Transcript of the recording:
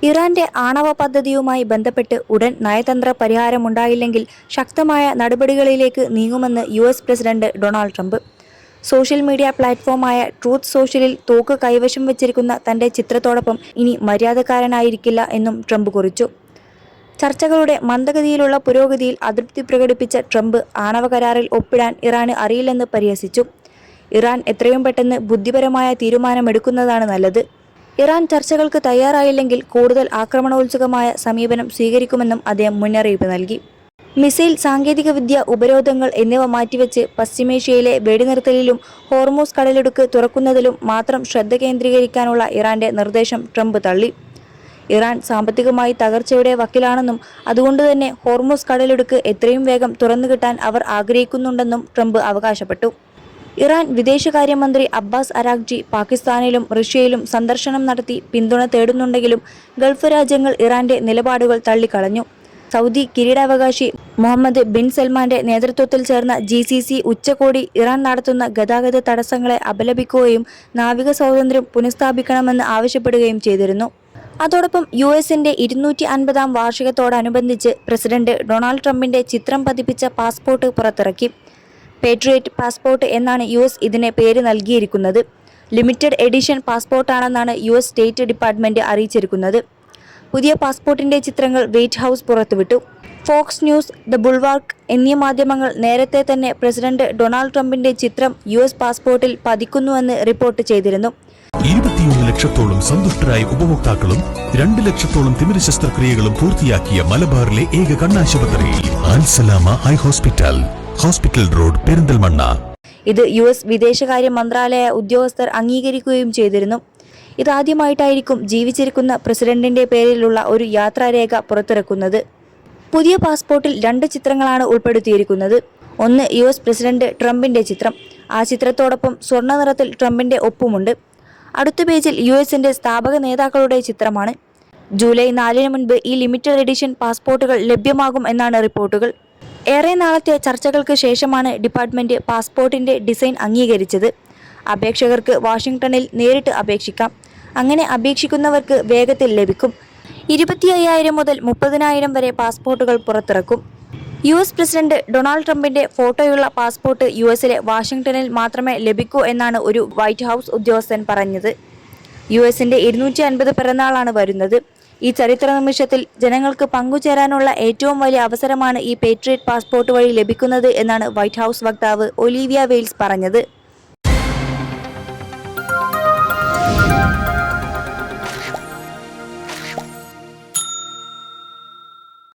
ഇറാന്റെ ആണവ പദ്ധതിയുമായി ബന്ധപ്പെട്ട് ഉടൻ നയതന്ത്ര പരിഹാരമുണ്ടായില്ലെങ്കിൽ ശക്തമായ നടപടികളിലേക്ക് നീങ്ങുമെന്ന് US president Donald Trump. Social media പ്ലാറ്റ്ഫോമായ ട്രൂത്ത് സോഷ്യലിൽ തോക്ക് കൈവശം വച്ചിരിക്കുന്ന തന്റെ ചിത്രത്തോടൊപ്പം ഇനി മര്യാദക്കാരനായിരിക്കില്ല എന്നും ട്രംപ് കുറിച്ചു. ചർച്ചകളുടെ മന്ദഗതിയിലുള്ള പുരോഗതിയിൽ അതൃപ്തി പ്രകടിപ്പിച്ച ട്രംപ് ആണവ കരാറിൽ ഒപ്പിടാൻ ഇറാന് അറിയില്ലെന്ന് പരിഹസിച്ചു. ഇറാൻ എത്രയും പെട്ടെന്ന് ബുദ്ധിപരമായ തീരുമാനമെടുക്കുന്നതാണ് നല്ലത്. ഇറാൻ ചർച്ചകൾക്ക് തയ്യാറായില്ലെങ്കിൽ കൂടുതൽ ആക്രമണോത്സുകമായ സമീപനം സ്വീകരിക്കുമെന്നും അദ്ദേഹം മുന്നറിയിപ്പ് നൽകി. മിസൈൽ സാങ്കേതികവിദ്യ, ഉപരോധങ്ങൾ എന്നിവ മാറ്റിവെച്ച് പശ്ചിമേഷ്യയിലെ വെടിനിർത്തലിലും ഹോർമൂസ് കടലിടുക്ക് തുറക്കുന്നതിലും മാത്രം ശ്രദ്ധ കേന്ദ്രീകരിക്കാനുള്ള ഇറാന്റെ നിർദ്ദേശം ട്രംപ് തള്ളി. ഇറാൻ സാമ്പത്തികമായി തകർച്ചയുടെ വക്കിലാണെന്നും അതുകൊണ്ടുതന്നെ ഹോർമൂസ് കടലിടുക്ക് എത്രയും വേഗം തുറന്നുകിട്ടാൻ അവർ ആഗ്രഹിക്കുന്നുണ്ടെന്നും ട്രംപ് അവകാശപ്പെട്ടു. ഇറാൻ വിദേശകാര്യമന്ത്രി അബ്ബാസ് അരാഗ്ചി പാകിസ്ഥാനിലും റഷ്യയിലും സന്ദർശനം നടത്തി പിന്തുണ തേടുന്നുണ്ടെങ്കിലും ഗൾഫ് രാജ്യങ്ങൾ ഇറാന്റെ നിലപാടുകൾ തള്ളിക്കളഞ്ഞു. സൗദി കിരീടാവകാശി മുഹമ്മദ് ബിൻ സൽമാന്റെ നേതൃത്വത്തിൽ ചേർന്ന GCC ഉച്ചകോടി ഇറാൻ നടത്തുന്ന ഗതാഗത തടസ്സങ്ങളെ അപലപിക്കുകയും നാവിക സ്വാതന്ത്ര്യം പുനഃസ്ഥാപിക്കണമെന്ന് ആവശ്യപ്പെടുകയും ചെയ്തിരുന്നു. അതോടൊപ്പം US-ന്റെ 250-ാം വാർഷികത്തോടനുബന്ധിച്ച് പ്രസിഡന്റ് ഡൊണാൾഡ് ട്രംപിന്റെ ചിത്രം പതിപ്പിച്ച പാസ്പോർട്ട് പുറത്തിറക്കി. പേട്രിയറ്റ് പാസ്പോർട്ട് എന്നാണ് US ഇതിനെ പേര് നൽകിയിരിക്കുന്നത്. ലിമിറ്റഡ് എഡിഷൻ പാസ്പോർട്ടാണെന്നാണ് US സ്റ്റേറ്റ് ഡിപ്പാർട്ട്മെന്റ് അറിയിച്ചിരിക്കുന്നത്. പുതിയ പാസ്പോർട്ടിന്റെ ചിത്രങ്ങൾ വൈറ്റ് ഹൗസ് പുറത്തുവിട്ടു. ഫോക്സ് ന്യൂസ്, ദ ബുൾവാർക്ക് എന്നീ മാധ്യമങ്ങൾ നേരത്തെ തന്നെ പ്രസിഡന്റ് ഡൊണാൾഡ് ട്രംപിന്റെ ചിത്രം US പാസ്പോർട്ടിൽ പതിക്കുന്നുവെന്ന് റിപ്പോർട്ട് ചെയ്തിരുന്നു. 21 ലക്ഷത്തോളം സന്തുഷ്ടരായ ഉപഭോക്താക്കളും 2 ലക്ഷത്തോളം തിമിര ശസ്ത്രക്രിയകളും പൂർത്തിയാക്കിയ മലബാറിലെ ഏക കണ്ണാശുപത്രി Al Salama high hospital, hospital road, Perinthalmanna. ഇത് US വിദേശകാര്യ മന്ത്രാലയ ഉദ്യോഗസ്ഥർ അംഗീകരിക്കുകയും ചെയ്തിരുന്നു. ഇതാദ്യമായിട്ടായിരിക്കും ജീവിച്ചിരിക്കുന്ന പ്രസിഡന്റിന്റെ പേരിലുള്ള ഒരു യാത്രാരേഖ പുറത്തിറക്കുന്നത്. പുതിയ പാസ്പോർട്ടിൽ 2 ചിത്രങ്ങളാണ് ഉൾപ്പെടുത്തിയിരിക്കുന്നത്. ഒന്ന് US പ്രസിഡന്റ് ട്രംപിന്റെ ചിത്രം. ആ ചിത്രത്തോടൊപ്പം സ്വർണ്ണ നിറത്തിൽ ട്രംപിന്റെ ഒപ്പുമുണ്ട്. അടുത്ത പേജിൽ US-ന്റെ സ്ഥാപക നേതാക്കളുടെ ചിത്രമാണ്. ജൂലൈ 4-ന് മുൻപ് ഈ ലിമിറ്റഡ് എഡിഷൻ പാസ്പോർട്ടുകൾ ലഭ്യമാകും എന്നാണ് റിപ്പോർട്ടുകൾ. ഏറെ നാളത്തെ ചർച്ചകൾക്ക് ശേഷമാണ് ഡിപ്പാർട്ട്മെന്റ് പാസ്പോർട്ടിന്റെ ഡിസൈൻ അംഗീകരിച്ചത്. അപേക്ഷകർക്ക് വാഷിംഗ്ടണിൽ നേരിട്ട് അപേക്ഷിക്കാം. അങ്ങനെ അപേക്ഷിക്കുന്നവർക്ക് വേഗത്തിൽ ലഭിക്കും. 25,000 മുതൽ 30,000 വരെ പാസ്പോർട്ടുകൾ പുറത്തിറക്കും. US പ്രസിഡന്റ് ഡൊണാൾഡ് ട്രംപിന്റെ ഫോട്ടോയുള്ള പാസ്പോർട്ട് US-ലെ വാഷിംഗ്ടണിൽ മാത്രമേ ലഭിക്കൂ എന്നാണ് ഒരു വൈറ്റ് ഹൗസ് ഉദ്യോഗസ്ഥൻ പറഞ്ഞത്. US-ന്റെ 250 പിറന്നാളാണ് വരുന്നത്. ഈ ചരിത്ര നിമിഷത്തിൽ ജനങ്ങൾക്ക് പങ്കുചേരാനുള്ള ഏറ്റവും വലിയ അവസരമാണ് ഈ പേട്രിയറ്റ് പാസ്പോർട്ട് വഴി ലഭിക്കുന്നത് എന്നാണ് വൈറ്റ് ഹൗസ് വക്താവ് ഒലീവിയ വെയിൽസ് പറഞ്ഞത്.